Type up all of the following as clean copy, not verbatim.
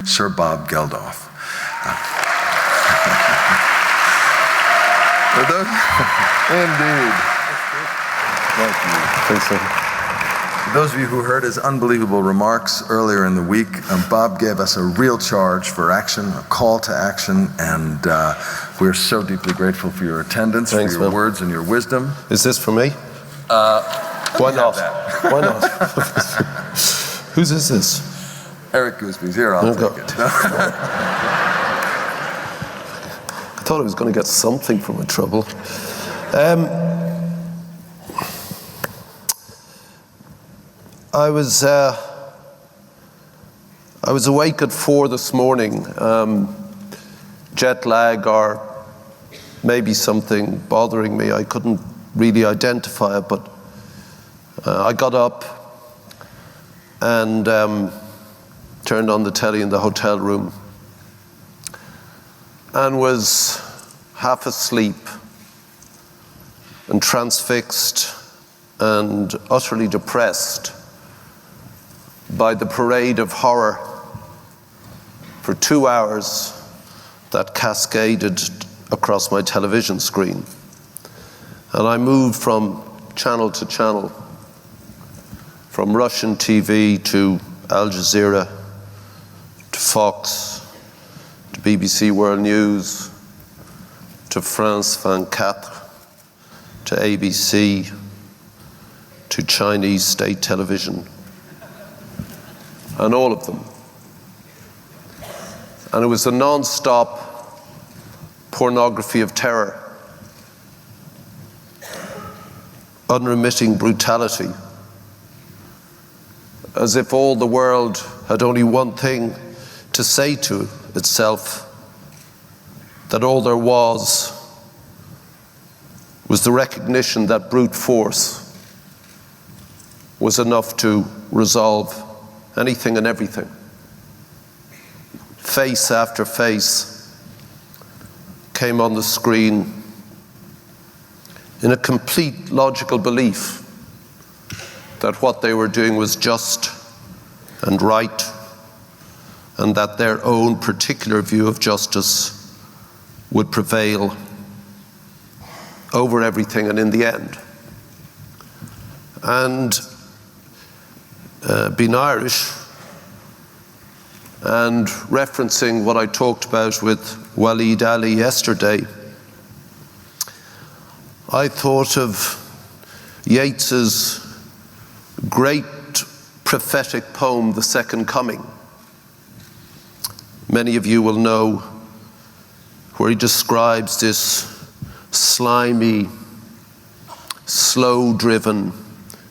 Sir Bob Geldof. Indeed. Thank you. Thanks, sir. For those of you who heard his unbelievable remarks earlier in the week, Bob gave us a real charge for action, a call to action, and we're so deeply grateful for your attendance, Thanks, for your man. words and your wisdom. Is this for me? Why not? Why not? Whose is this? Eric Goosby's here, I'll take it. I thought I was going to get something for my trouble. I was awake at 4 this morning. Jet lag or maybe something bothering me. I couldn't really identify it, but I got up and turned on the telly in the hotel room and was half asleep and transfixed and utterly depressed by the parade of horror for 2 hours that cascaded across my television screen. And I moved from channel to channel, from Russian TV to Al Jazeera, to Fox, to BBC World News, to France 24, to ABC, to Chinese state television, and all of them. And it was a non-stop pornography of terror, unremitting brutality, as if all the world had only one thing to say to itself, that all there was the recognition that brute force was enough to resolve anything and everything. Face after face came on the screen in a complete logical belief that what they were doing was just and right, and that their own particular view of justice would prevail over everything and in the end. And being Irish and referencing what I talked about with Waleed Ali yesterday, I thought of Yeats's great prophetic poem, The Second Coming. Many of you will know where he describes this slimy, slow-driven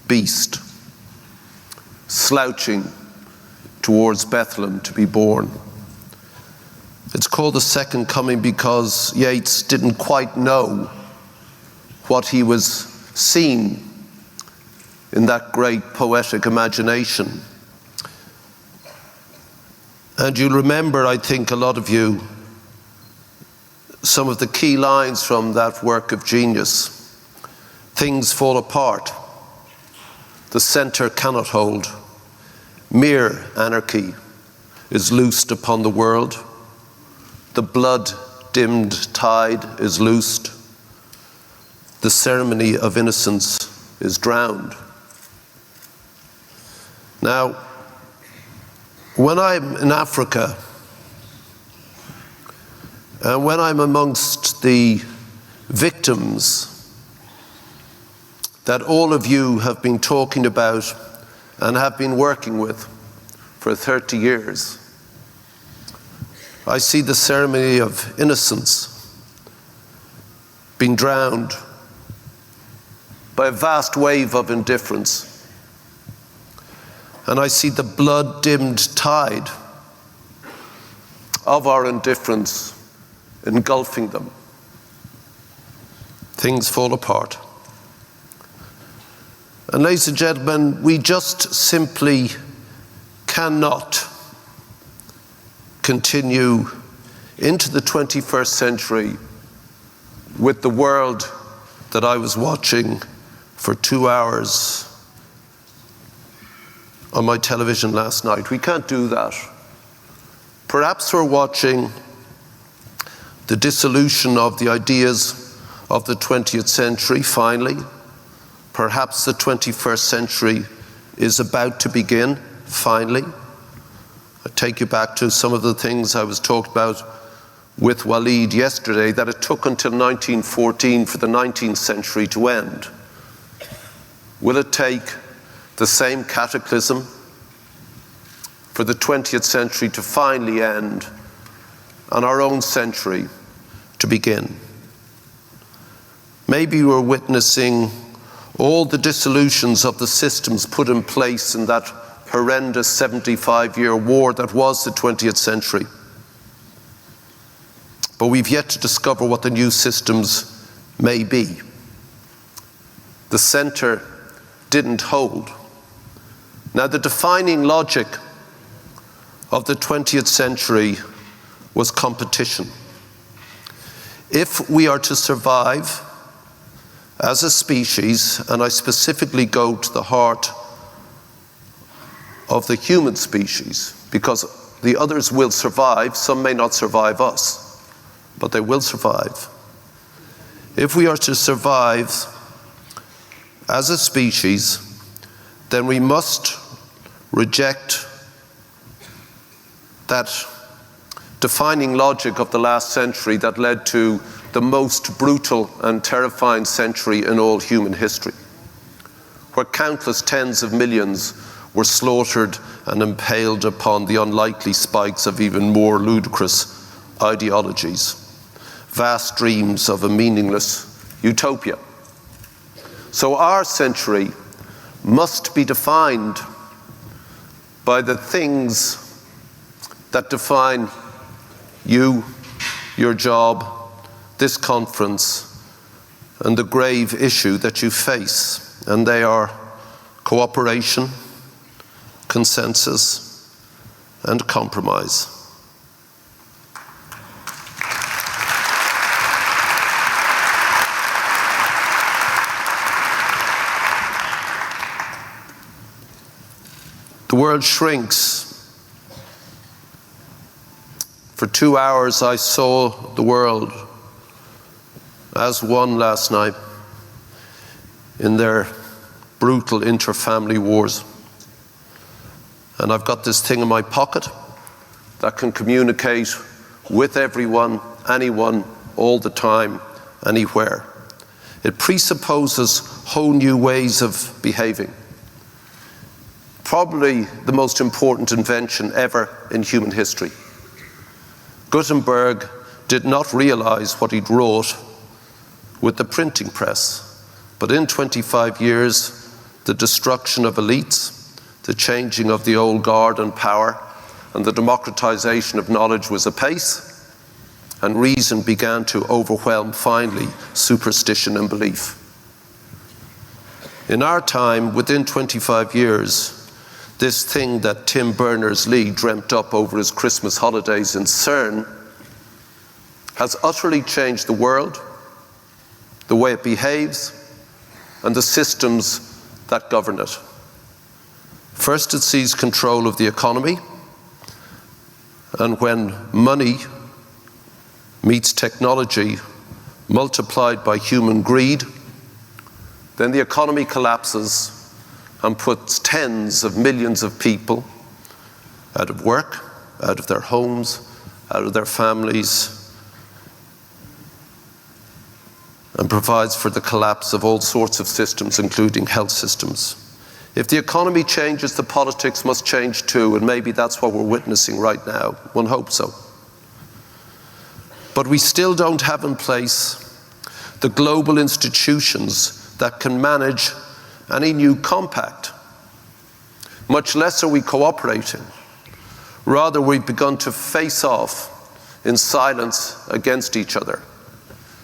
beast slouching towards Bethlehem to be born. It's called The Second Coming because Yeats didn't quite know what he was seeing in that great poetic imagination. And you'll remember, I think, a lot of you, some of the key lines from that work of genius. Things fall apart. The center cannot hold. Mere anarchy is loosed upon the world. The blood-dimmed tide is loosed. The ceremony of innocence is drowned. Now, when I'm in Africa, and when I'm amongst the victims that all of you have been talking about and have been working with for 30 years, I see the ceremony of innocence being drowned by a vast wave of indifference. And I see the blood-dimmed tide of our indifference engulfing them. Things fall apart. And ladies and gentlemen, we just simply cannot continue into the 21st century with the world that I was watching for 2 hours on my television last night. We can't do that. Perhaps we're watching the dissolution of the ideas of the 20th century finally. Perhaps the 21st century is about to begin finally. I take you back to some of the things I was talking about with Walid yesterday, that it took until 1914 for the 19th century to end. Will it take the same cataclysm for the 20th century to finally end and our own century to begin? Maybe we're witnessing all the dissolutions of the systems put in place in that horrendous 75-year war that was the 20th century. But we've yet to discover what the new systems may be. The center didn't hold. Now, the defining logic of the 20th century was competition. If we are to survive as a species, and I specifically go to the heart of the human species, because the others will survive, some may not survive us, but they will survive. If we are to survive as a species, then we must reject that defining logic of the last century that led to the most brutal and terrifying century in all human history, where countless tens of millions were slaughtered and impaled upon the unlikely spikes of even more ludicrous ideologies, vast dreams of a meaningless utopia. So our century must be defined by the things that define you, your job, this conference, and the grave issue that you face. And they are cooperation, consensus, and compromise. The world shrinks. For 2 hours I saw the world as one last night in their brutal inter-family wars. And I've got this thing in my pocket that can communicate with everyone, anyone, all the time, anywhere. It presupposes whole new ways of behaving. Probably the most important invention ever in human history. Gutenberg did not realize what he'd wrought with the printing press, but in 25 years, the destruction of elites, the changing of the old guard and power, and the democratization of knowledge was apace, and reason began to overwhelm, finally, superstition and belief. In our time, within 25 years, this thing that Tim Berners-Lee dreamt up over his Christmas holidays in CERN has utterly changed the world, the way it behaves, and the systems that govern it. First, it seized control of the economy, and when money meets technology multiplied by human greed, then the economy collapses and puts tens of millions of people out of work, out of their homes, out of their families, and provides for the collapse of all sorts of systems, including health systems. If the economy changes, the politics must change too, and maybe that's what we're witnessing right now. One hopes so. But we still don't have in place the global institutions that can manage any new compact. Much less are we cooperating. Rather, we've begun to face off in silence against each other.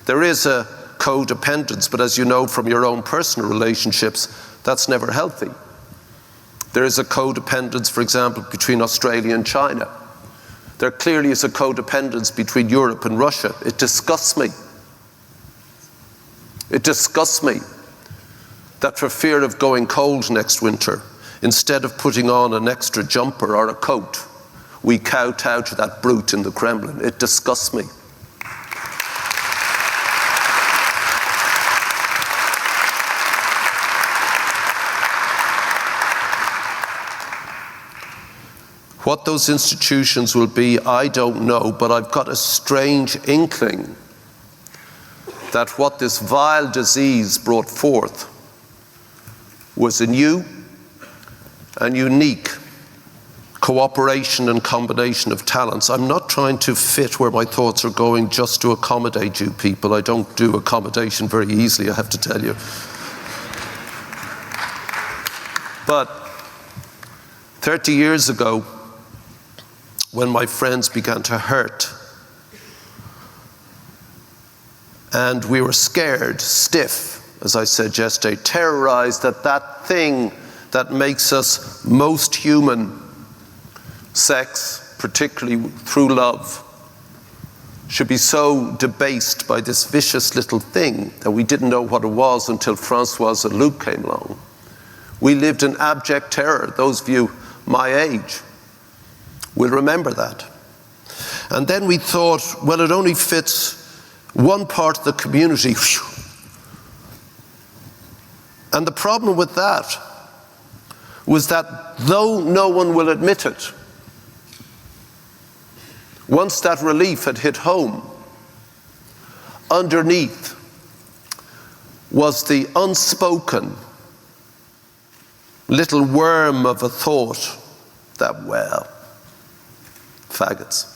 There is a codependence, but as you know from your own personal relationships, that's never healthy. There is a codependence, for example, between Australia and China. There clearly is a codependence between Europe and Russia. It disgusts me. It disgusts me that for fear of going cold next winter, instead of putting on an extra jumper or a coat, we kowtow to that brute in the Kremlin. It disgusts me. What those institutions will be, I don't know, but I've got a strange inkling that what this vile disease brought forth was a new and unique cooperation and combination of talents. I'm not trying to fit where my thoughts are going just to accommodate you people. I don't do accommodation very easily, I have to tell you. But 30 years ago, when my friends began to hurt, and we were scared, stiff, as I said yesterday, terrorized that thing that makes us most human, sex, particularly through love, should be so debased by this vicious little thing that we didn't know what it was until Francois and Luc came along. We lived in abject terror. Those of you my age will remember that. And then we thought, well, it only fits one part of the community. And the problem with that was that though no one will admit it, once that relief had hit home, underneath was the unspoken little worm of a thought that, well, faggots.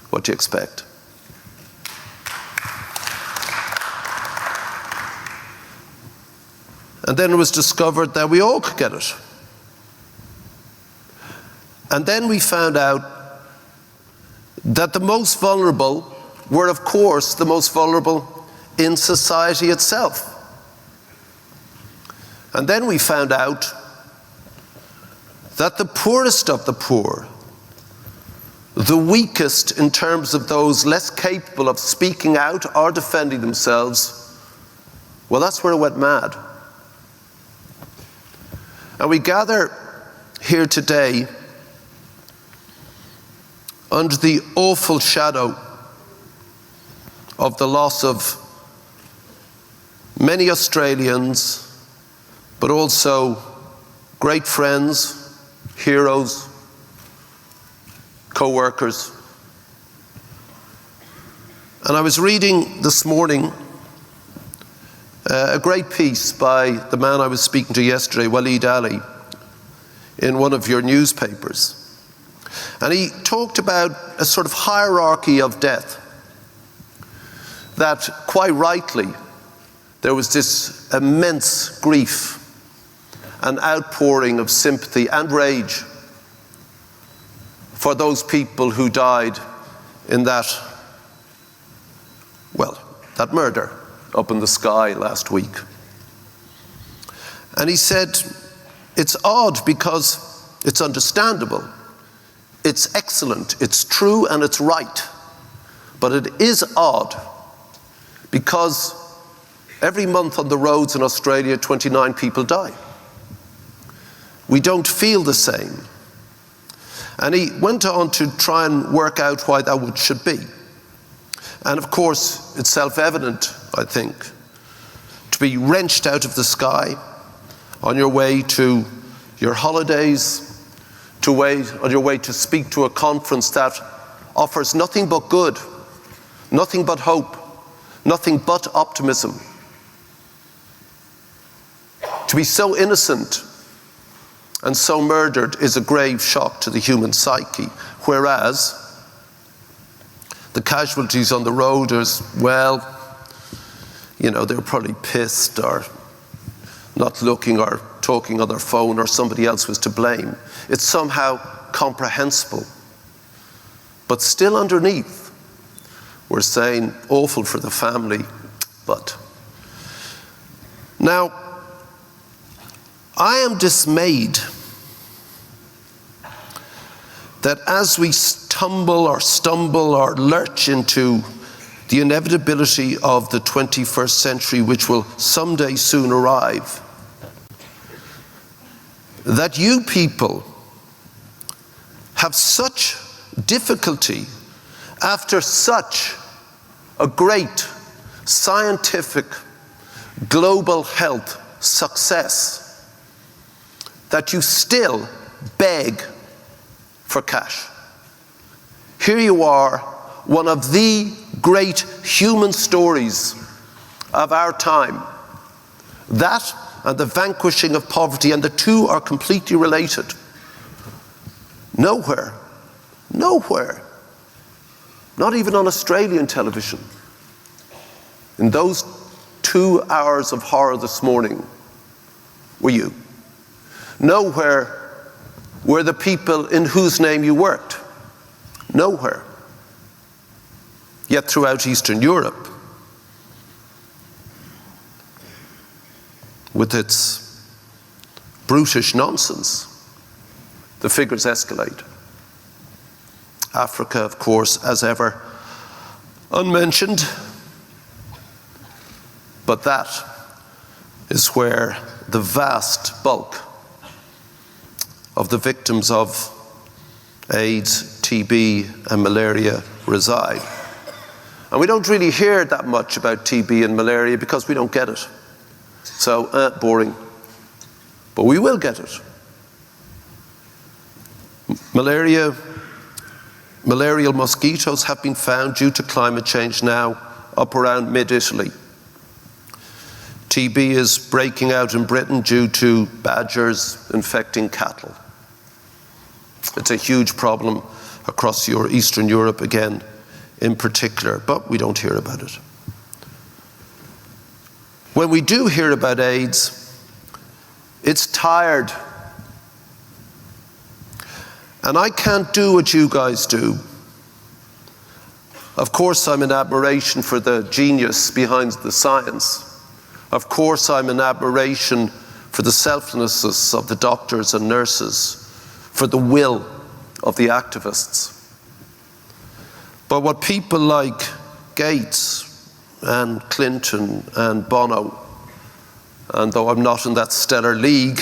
What do you expect? And then it was discovered that we all could get it. And then we found out that the most vulnerable were, of course, the most vulnerable in society itself. And then we found out that the poorest of the poor, the weakest in terms of those less capable of speaking out or defending themselves, well, that's where it went mad. And we gather here today under the awful shadow of the loss of many Australians, but also great friends, heroes, co-workers. And I was reading this morning a great piece by the man I was speaking to yesterday, Waleed Ali, in one of your newspapers. And he talked about a sort of hierarchy of death, that quite rightly there was this immense grief and outpouring of sympathy and rage for those people who died in that, well, that murder up in the sky last week. And he said, it's odd because it's understandable, it's excellent, it's true, and it's right. But it is odd because every month on the roads in Australia, 29 people die. We don't feel the same. And he went on to try and work out why that should be. And of course, it's self-evident, I think, to be wrenched out of the sky on your way to your holidays, on your way to speak to a conference that offers nothing but good, nothing but hope, nothing but optimism. To be so innocent and so murdered is a grave shock to the human psyche, whereas the casualties on the road is, well, you know, they were probably pissed or not looking or talking on their phone or somebody else was to blame. It's somehow comprehensible. But still underneath, we're saying awful for the family, but. Now, I am dismayed that as we tumble or stumble or lurch into the inevitability of the 21st century, which will someday soon arrive, that you people have such difficulty after such a great scientific global health success that you still beg for cash. Here you are, one of the great human stories of our time. That and the vanquishing of poverty, and the two are completely related. Nowhere, not even on Australian television, in those 2 hours of horror this morning, were you. Nowhere were the people in whose name you worked. Nowhere. Yet throughout Eastern Europe, with its brutish nonsense, the figures escalate. Africa, of course, as ever, unmentioned, but that is where the vast bulk of the victims of AIDS, TB, and malaria reside. And we don't really hear that much about TB and malaria because we don't get it. So, boring. But we will get it. Malarial mosquitoes have been found due to climate change now up around mid-Italy. TB is breaking out in Britain due to badgers infecting cattle. It's a huge problem across Eastern Europe again in particular, but we don't hear about it. When we do hear about AIDS, it's tired. And I can't do what you guys do. Of course, I'm in admiration for the genius behind the science. Of course, I'm in admiration for the selflessness of the doctors and nurses, for the will of the activists. But what people like Gates and Clinton and Bono, and though I'm not in that stellar league,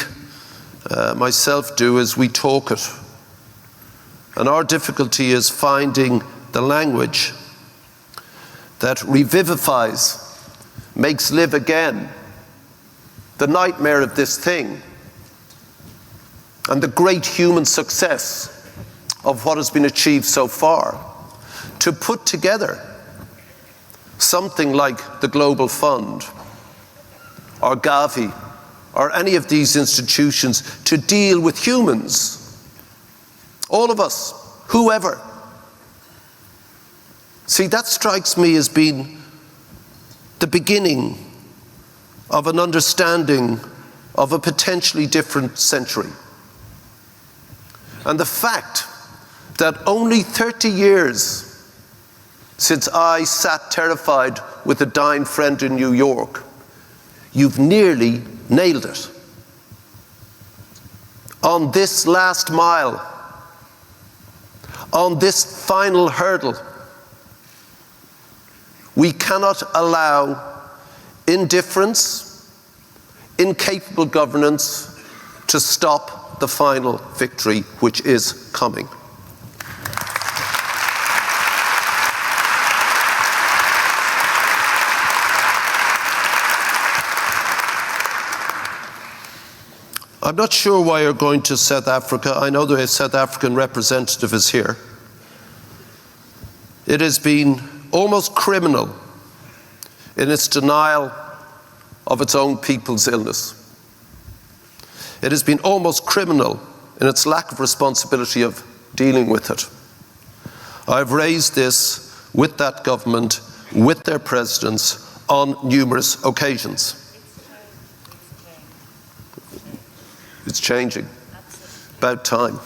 myself do, is we talk it. And our difficulty is finding the language that revivifies, makes live again the nightmare of this thing and the great human success of what has been achieved so far, to put together something like the Global Fund or Gavi or any of these institutions to deal with humans. All of us, whoever. See, that strikes me as being the beginning of an understanding of a potentially different century. And the fact that only 30 years since I sat terrified with a dying friend in New York, you've nearly nailed it. On this last mile, on this final hurdle, we cannot allow indifference, incapable governance to stop the final victory which is coming. I'm not sure why you're going to South Africa. I know the South African representative is here. It has been almost criminal in its denial of its own people's illness. It has been almost criminal in its lack of responsibility of dealing with it. I've raised this with that government, with their presidents, on numerous occasions. It's changing. About time.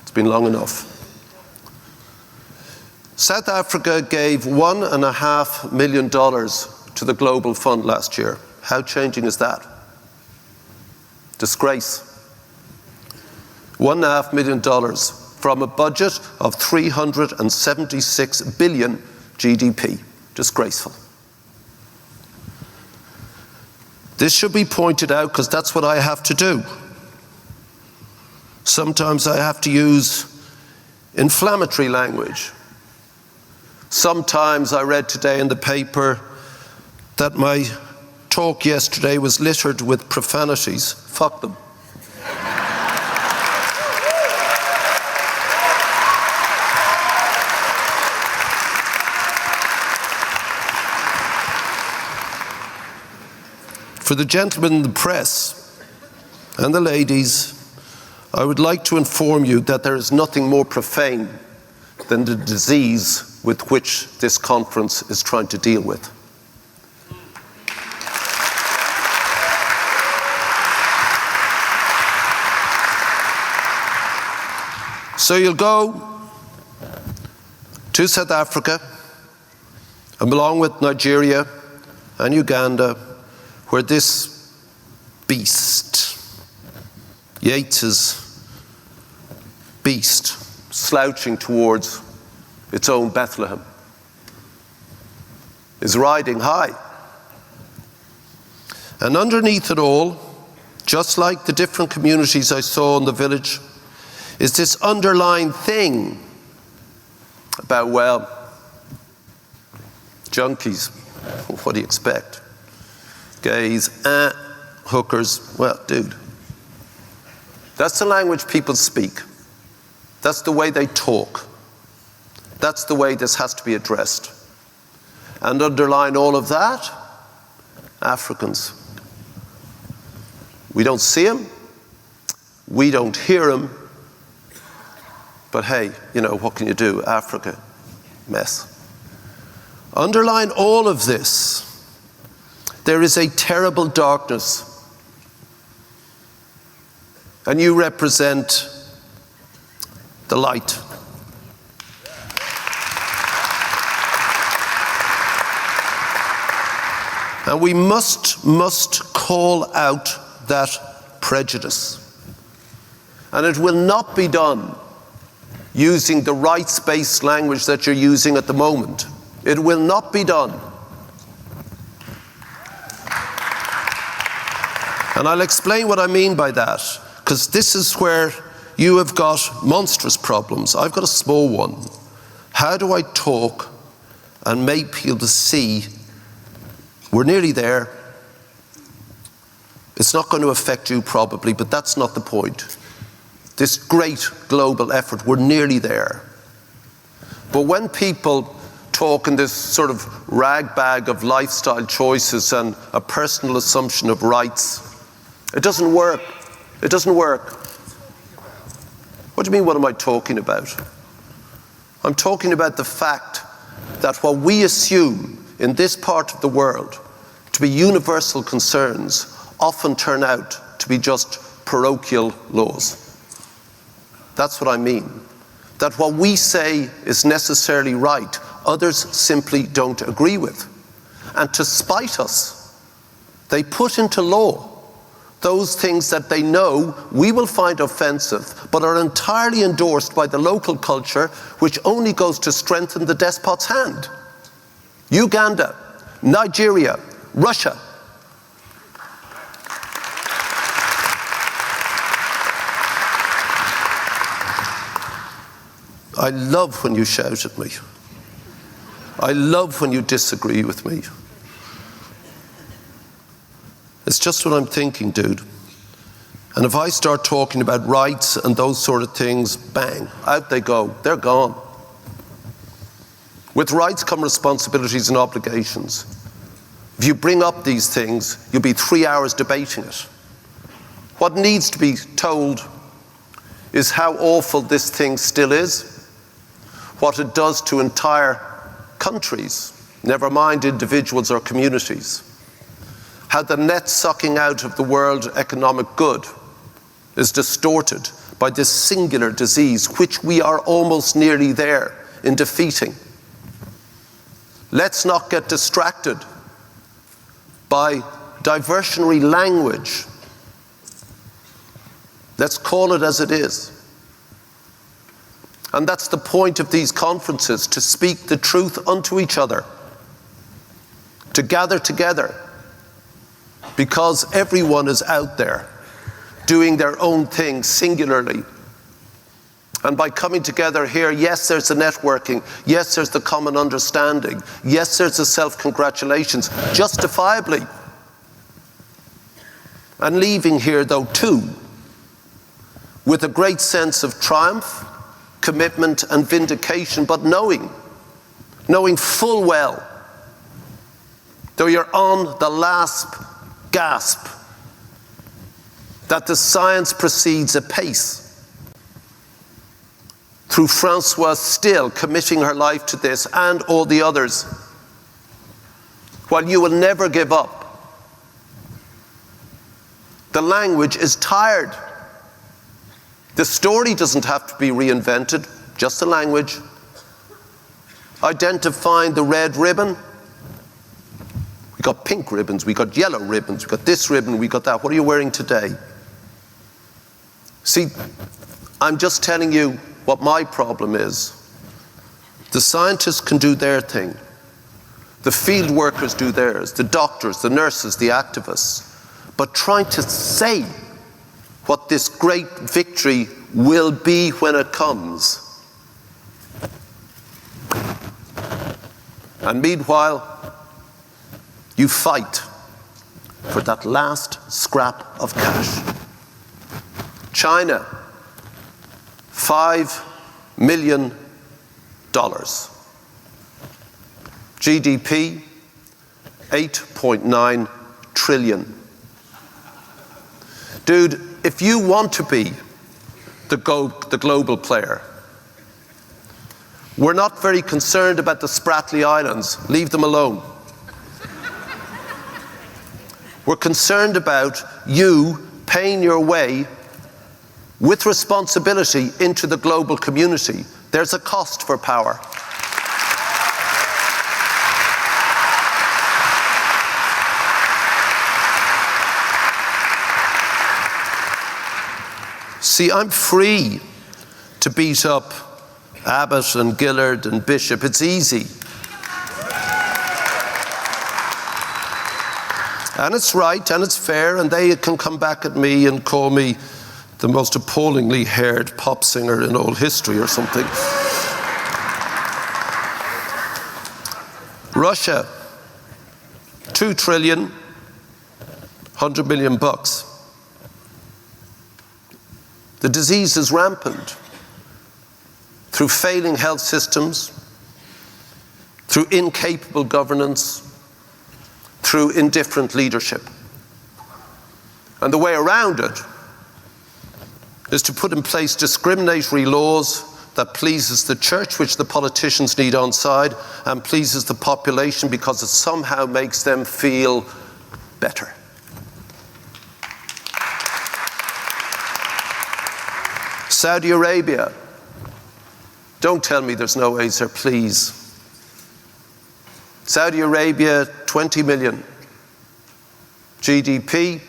It's been long enough. South Africa gave $1.5 million to the Global Fund last year. How changing is that? Disgrace. $1.5 million from a budget of 376 billion GDP. Disgraceful. This should be pointed out because that's what I have to do. Sometimes I have to use inflammatory language. Sometimes I read today in the paper that my talk yesterday was littered with profanities. Fuck them. For the gentlemen in the press and the ladies, I would like to inform you that there is nothing more profane than the disease with which this conference is trying to deal with. So you'll go to South Africa, and along with Nigeria and Uganda, where this beast, Yeats's beast, slouching towards its own Bethlehem, is riding high. And underneath it all, just like the different communities I saw in the village, is this underlying thing about, well, junkies, what do you expect? Gays, hookers, well, dude. That's the language people speak. That's the way they talk. That's the way this has to be addressed. And underlying all of that, Africans. We don't see them. We don't hear them. But hey, you know, what can you do? Africa, mess. Underlying all of this, there is a terrible darkness. And you represent the light. And we must call out that prejudice. And it will not be done using the rights-based language that you're using at the moment. It will not be done. And I'll explain what I mean by that, because this is where you have got monstrous problems. I've got a small one. How do I talk and make people to see we're nearly there? It's not going to affect you probably, but that's not the point. This great global effort, we're nearly there. But when people talk in this sort of ragbag of lifestyle choices and a personal assumption of rights, it doesn't work. It doesn't work. What do you mean, what am I talking about? I'm talking about the fact that what we assume in this part of the world to be universal concerns often turn out to be just parochial laws. That's what I mean. That what we say is necessarily right, others simply don't agree with. And to spite us, they put into law those things that they know we will find offensive, but are entirely endorsed by the local culture, which only goes to strengthen the despot's hand. Uganda, Nigeria, Russia. I love when you shout at me. I love when you disagree with me. It's just what I'm thinking, dude. And if I start talking about rights and those sort of things, bang, out they go. They're gone. With rights come responsibilities and obligations. If you bring up these things, you'll be 3 hours debating it. What needs to be told is how awful this thing still is, what it does to entire countries, never mind individuals or communities. How the net sucking out of the world economic good is distorted by this singular disease, which we are almost nearly there in defeating. Let's not get distracted by diversionary language. Let's call it as it is. And that's the point of these conferences, to speak the truth unto each other, to gather together, because everyone is out there doing their own thing singularly. And by coming together here, yes, there's the networking, yes, there's the common understanding, yes, there's the self-congratulations, justifiably. And leaving here, though, too, with a great sense of triumph, commitment, and vindication, but knowing full well, though you're on the last gasp, that the science proceeds apace. Through Francoise still committing her life to this and all the others, while you will never give up. The language is tired. The story doesn't have to be reinvented, just the language. Identifying the red ribbon. We got pink ribbons, we got yellow ribbons, we got this ribbon, we got that. What are you wearing today? See, I'm just telling you what my problem is. The scientists can do their thing. The field workers do theirs, the doctors, the nurses, the activists. But trying to say what this great victory will be when it comes. And meanwhile, you fight for that last scrap of cash. China, $5 million. GDP, 8.9 trillion. Dude, if you want to be the global player, we're not very concerned about the Spratly Islands. Leave them alone. We're concerned about you paying your way with responsibility into the global community. There's a cost for power. See, I'm free to beat up Abbott and Gillard and Bishop. It's easy. And it's right and it's fair, and they can come back at me and call me the most appallingly haired pop singer in all history or something. Russia, 2 trillion, 100 million bucks. The disease is rampant through failing health systems, through incapable governance, through indifferent leadership. And the way around it is to put in place discriminatory laws that pleases the church, which the politicians need on side, and pleases the population because it somehow makes them feel better. Saudi Arabia, don't tell me there's no ways there, please. Saudi Arabia, 20 million. GDP,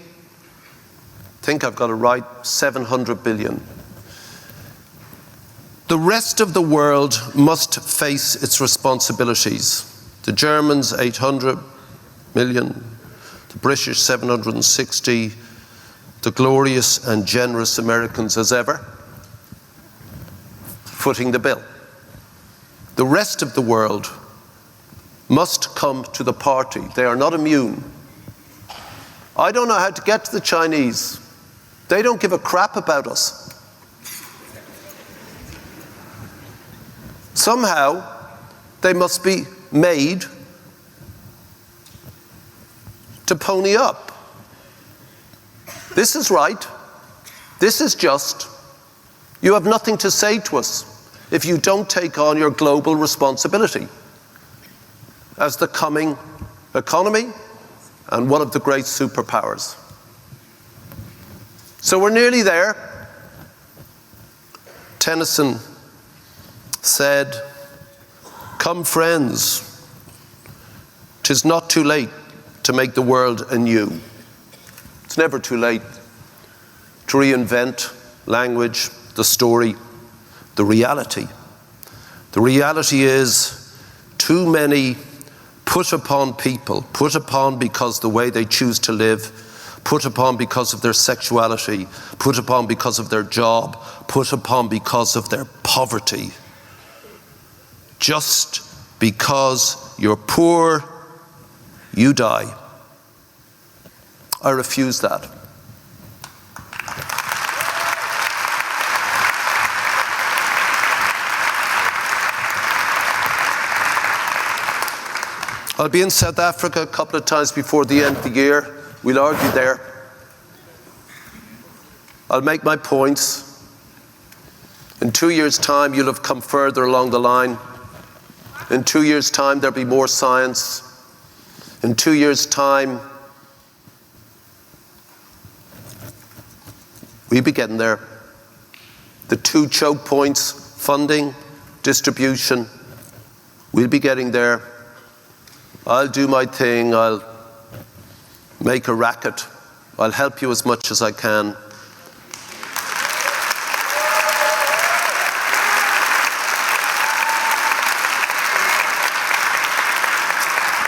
think I've got it right, 700 billion. The rest of the world must face its responsibilities. The Germans, 800 million. The British, 760. The glorious and generous Americans as ever, footing the bill. The rest of the world must come to the party. They are not immune. I don't know how to get to the Chinese. They don't give a crap about us. Somehow, they must be made to pony up. This is right. This is just. You have nothing to say to us if you don't take on your global responsibility as the coming economy and one of the great superpowers. So we're nearly there. Tennyson said, "Come friends, 'tis not too late to make the world anew." It's never too late to reinvent language, the story, the reality. The reality is too many put upon people, put upon because the way they choose to live, put upon because of their sexuality, put upon because of their job, put upon because of their poverty. Just because you're poor, you die. I refuse that. I'll be in South Africa a couple of times before the end of the year. We'll argue there. I'll make my points. In 2 years' time, you'll have come further along the line. In 2 years' time, there'll be more science. In 2 years' time, we'll be getting there. The 2 choke points, funding, distribution, we'll be getting there. I'll do my thing. I'll make a racket. I'll help you as much as I can.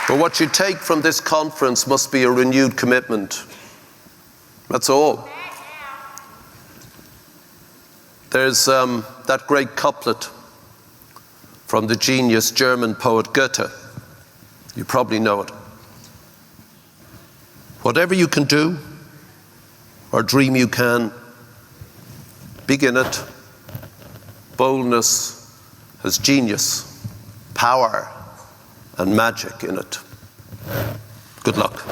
But what you take from this conference must be a renewed commitment. That's all. There's that great couplet from the genius German poet Goethe. You probably know it. Whatever you can do, or dream you can, begin it. Boldness has genius, power, and magic in it. Good luck.